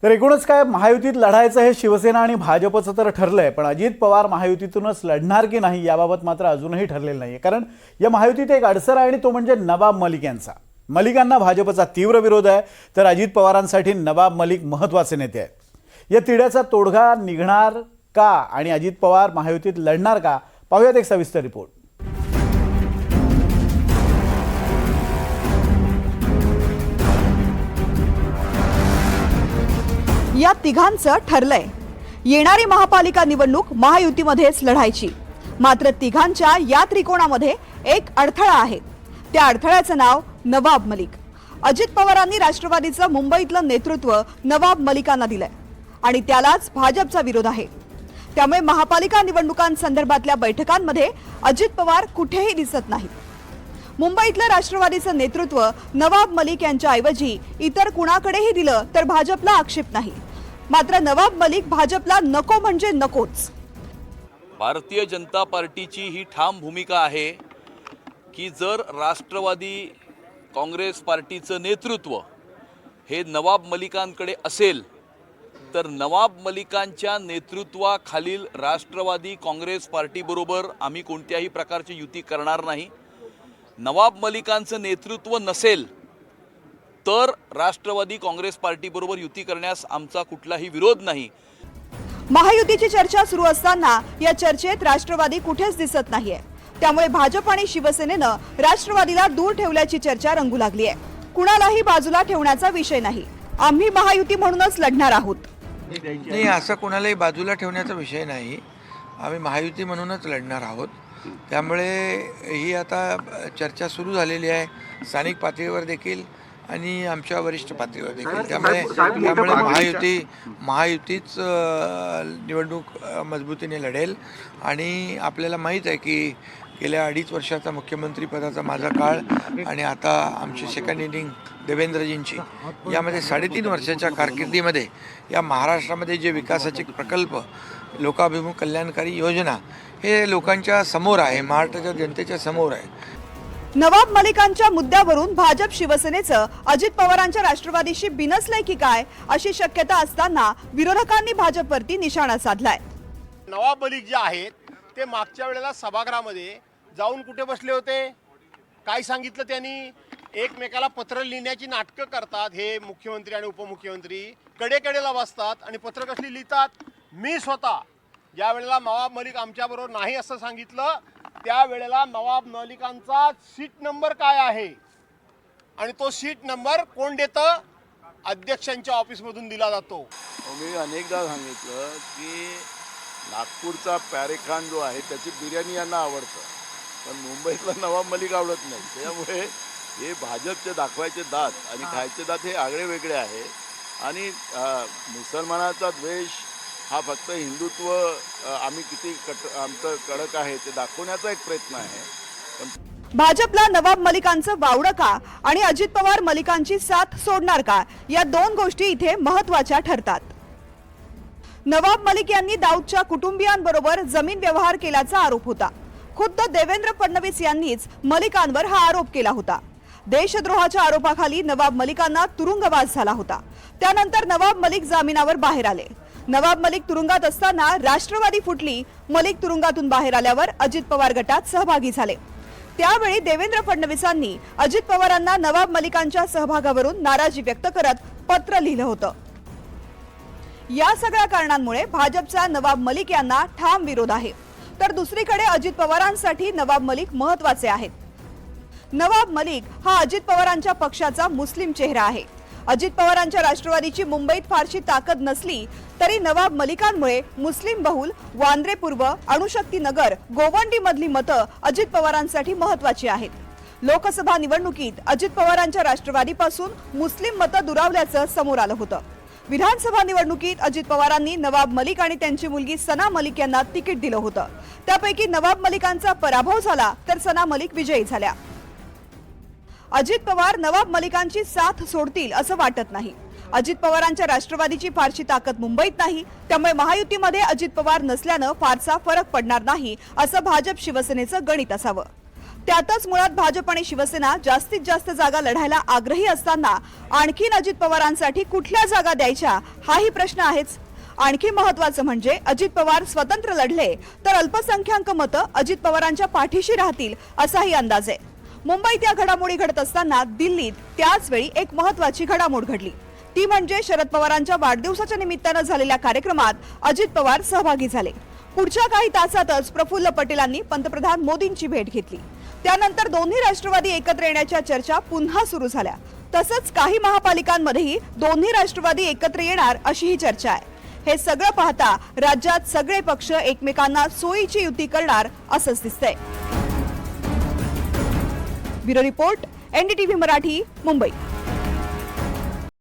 तर एकूणच काय महायुतीत लढायचं हे शिवसेना आणि भाजपचं तर ठरलंय, पण अजित पवार महायुतीतूनच लढणार की नाही याबाबत मात्र अजूनही ठरलेलं नाहीये. कारण या महायुतीत एक अडसर आहे आणि तो म्हणजे नवाब मलिक यांचा. मलिकांना भाजपचा तीव्र विरोध आहे, तर अजित पवारांसाठी नवाब मलिक महत्त्वाचे नेते आहेत. या तिढ्याचा तोडगा निघणार का आणि अजित पवार महायुतीत लढणार का, पाहूयात एक सविस्तर रिपोर्ट. या तिघांचं ठरलंय, येणारी महापालिका निवडणूक महायुतीमध्येच लढायची. मात्र तिघांच्या या त्रिकोणामध्ये एक अडथळा आहे. त्या अडथळ्याचं नाव नवाब मलिक. अजित पवारांनी राष्ट्रवादीचं मुंबईतलं नेतृत्व नवाब मलिकांना दिलंय आणि त्यालाच भाजपचा विरोध आहे. त्यामुळे महापालिका निवडणुकांसंदर्भातल्या बैठकांमध्ये अजित पवार कुठेही दिसत नाहीत. मुंबईतलं राष्ट्रवादीचं नेतृत्व नवाब मलिक यांच्या ऐवजी इतर कुणाकडेही दिलं तर भाजपला आक्षेप नाही. मात्र नवाब मलिक भाजपला नको म्हणजे नकोच. भारतीय जनता पार्टीची ही ठाम भूमिका आहे की जर राष्ट्रवादी काँग्रेस पार्टीचं नेतृत्व हे नवाब मलिकांकडे असेल तर नवाब मलिकांच्या नेतृत्वाखालील राष्ट्रवादी काँग्रेस पार्टीबरोबर आम्ही कोणत्याही प्रकारची युती करणार नाही. नवाब मलिकांचं नेतृत्व नसेल तर राष्ट्रवादी काँग्रेस पार्टीबरोबर युती करण्यास आमचा कुठलाही विरोध नाही. महायुतीची चर्चा सुरू असताना या चर्चेत राष्ट्रवादी कुठेच दिसत नाहीये. त्यामुळे भाजप आणि शिवसेनेनं राष्ट्रवादीला दूर ठेवल्याची चर्चा रंगू लागली आहे. कुणालाही बाजूला ठेवण्याचा विषय नाही. आम्ही महायुती म्हणूनच लढणार आहोत. नाही, असं कोणालाही बाजूला ठेवण्याचा विषय नाही. आम्ही महायुती म्हणूनच लढणार आहोत. त्यामुळे ही आता चर्चा सुरू झालेली आहे स्थानिक पातळीवर देखील आणि आमच्या वरिष्ठ पातळीवर देखील. त्यामुळे महायुतीच निवडणूक मजबूतीने लढेल. आणि आपल्याला माहीत आहे की गेल्या 2.5 वर्षाचा मुख्यमंत्रीपदाचा माझा काळ आणि आता आमची सेकंड इनिंग देवेंद्रजींची, यामध्ये 3.5 वर्षाच्या कारकिर्दीमध्ये या महाराष्ट्रामध्ये जे विकासाचे प्रकल्प, लोकाभिमुख कल्याणकारी योजना हे लोकांच्या समोर आहे, महाराष्ट्राच्या जनतेच्या समोर आहे. नवाब मलिकांच्या मुद्द्यावरून भाजप शिवसेनेचं अजित पवारांच्या राष्ट्रवादीशी बिनसलंय की काय अशी शक्यता असताना विरोधकांनी भाजपवरती निशाणा साधलाय. नवाब मलिक जे आहेत ते मागच्या वेळेला सभागृहामध्ये जाऊन कुठे बसले होते, काय सांगितलं त्यांनी? एकमेकाला पत्र लिहिण्याची नाटकं करतात हे मुख्यमंत्री आणि उपमुख्यमंत्री. कडेकडेला बसतात आणि पत्र कसली लिहितात. मी स्वतः ज्या वेळेला नवाब मलिक आमच्याबरोबर नाही असं सांगितलं त्यावेळेला नवाब मलिकांचा सीट नंबर काय आहे आणि तो सीट नंबर कोण देतं? अध्यक्षांच्या ऑफिसमधून दिला जातो. मी अनेकदा सांगितलं की नागपूरचा पॅरेखान जो आहे त्याची बिर्याणी यांना आवडतं, पण मुंबईतला नवाब मलिक आवडत नाही. त्यामुळे हे भाजपचे दाखवायचे दात आणि खायचे दात हे आगळे वेगळे आहे. आणि मुसलमानाचा द्वेष हा फक्त हिंदुत्व आम्ही किती आमचं कडक आहे ते दाखवण्याचा एक प्रयत्न आहे. भाजपला नवाब मलिकांचं वावडं का आणि अजित पवार मलिकांची साथ सोडणार का, या दोन गोष्टी इथे महत्त्वाच्या ठरतात. नवाब मलिक यांनी दाऊदच्या कुटुंबियांबरोबर जमीन व्यवहार केल्याचा आरोप होता. खुद्द देवेंद्र फडणवीस यांनीच मलिकांवर हा आरोप केला होता. देशद्रोहाच्या आरोपाखाली नवाब मलिकांना तुरुंगवास झाला होता. त्यानंतर नवाब मलिक जामिनावर बाहेर आले. नवाब मलिक तुरुंगात असताना राष्ट्रवादी फुटली. मलिक तुरुंगातून बाहेर आल्यावर अजित पवार गटात सहभागी झाले. त्यावेळी देवेंद्र फडणवीसांनी अजित पवारांना नवाब मलिकांच्या सहभागावरून नाराजी व्यक्त करत पत्र लिहिलं होतं. या सगळ्या कारणांमुळे भाजपचा नवाब मलिक यांना ठाम विरोध आहे. तर दुसरीकडे अजित पवारांसाठी नवाब मलिक महत्त्वाचे आहेत. नवाब मलिक हा अजित पवारांच्या पक्षाचा मुस्लिम चेहरा आहे. अजित पवारांच्या राष्ट्रवादीची मुंबईत फारशी ताकद नसली तरी नवाब मलिकांमुळे मुस्लिम बहुल वांद्रे पूर्व, अणुशक्ती नगर, गोवंडी मधली मतं अजित पवारांसाठी महत्त्वाची आहेत. लोकसभा निवडणुकीत अजित पवारांच्या राष्ट्रवादीपासून मुस्लिम मतं दुरावल्याचं समोर आलं होतं. विधानसभा निवडणुकीत अजित पवारांनी नवाब मलिक आणि त्यांची मुलगी सना मलिक यांना तिकीट दिलं होतं. त्यापैकी नवाब मलिकांचा पराभव झाला तर सना मलिक विजयी झाल्या. अजित पवार नवाब मलिकांची साथ सोडतील असं वाटत नाही. अजित पवारांच्या राष्ट्रवादीची फारशी ताकद मुंबईत नाही. त्यामुळे महायुतीमध्ये अजित पवार नसल्यानं फारसा फरक पडणार नाही असं भाजप शिवसेनेचं गणित असावं. त्यातच मुळात भाजप आणि शिवसेना जास्तीत जास्त जागा लढायला आग्रही असताना आणखीन अजित पवारांसाठी कुठल्या जागा द्यायच्या हाही प्रश्न आहेच. आणखी महत्वाचं म्हणजे अजित पवार स्वतंत्र लढले तर अल्पसंख्याक मतं अजित पवारांच्या पाठीशी राहतील असाही अंदाज आहे. मुंबईत या घडामोडी घडत असताना दिल्लीत त्याच वेळी एक महत्वाची घडामोड घडली. ती म्हणजे शरद पवारांच्या वाढदिवसाच्या निमित्तानं झालेल्या कार्यक्रमात अजित पवार सहभागी झाले. पुढच्या काही तासातच प्रफुल्ल पटेलांनी पंतप्रधान मोदींची भेट घेतली. त्यानंतर दोन्ही राष्ट्रवादी एकत्र येण्याच्या चर्चा पुन्हा सुरू झाल्या. तसंच काही महापालिकांमध्येही दोन्ही राष्ट्रवादी एकत्र येणार अशीही चर्चा आहे. हे सगळं पाहता राज्यात सगळे पक्ष एकमेकांना सोयीची युती करणार असंच दिसतंय. Bureau report, NDTV Marathi, Mumbai.